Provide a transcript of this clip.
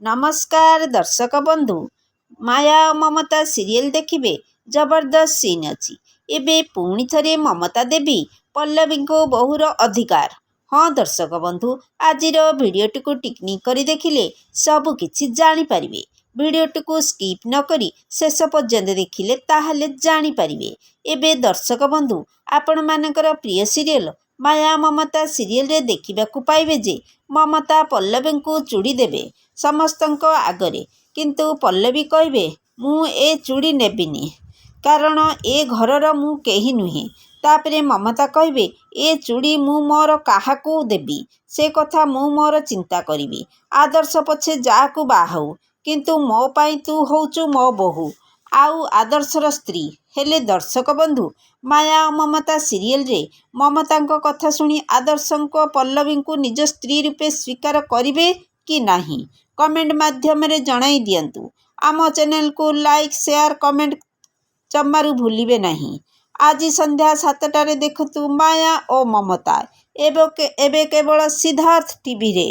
नमस्कार दर्शक बंधु माया और ममता सीरियल देखिए जबरदस्त सीन अच्छी एबे पुणी थरे ममता देवी पल्लवी को बहुर अधिकार। हाँ दर्शक बंधु आज भिडटी को टिकनिक करी देखिले सबकि जापर भिडटी को स्किप न करी शेष पर्यंत देखिले ताहले जापर। एबे दर्शक बंधु आपण मानकर प्रिय सीरियल माया ममता सीरियल रे देखा पाइबे जे ममता पल्लवी को चूड़ी देवे समस्तंक आगरे, किंतु पल्लवी कहे मु ए चूड़ी नेबिनी कारण ए घरर मु केही नुहे। तापरे ममता कहे ए चूड़ी मु मोर काहाकू देबी से कथा मु मोर चिंता करी आदर्श पछे जाकू बाहाऊ किंतु मो पाई तू होचु मो बोहू आउ आदर्शर स्त्री। हेले दर्शक बंधु माया और ममता सीरियल रे ममता कथा शुणी आदर्श पल्लवी को निज स्त्री रूपे स्वीकार करिवे कि नहीं कमेंट माध्यम रे जणाई दियंतु। आम चैनल को लाइक शेयर कमेंट जमारू भूलिबे नहीं। आज संध्या 7टारे देखतु माया और ममता एबे केवल सिद्धार्थ टीवी रे।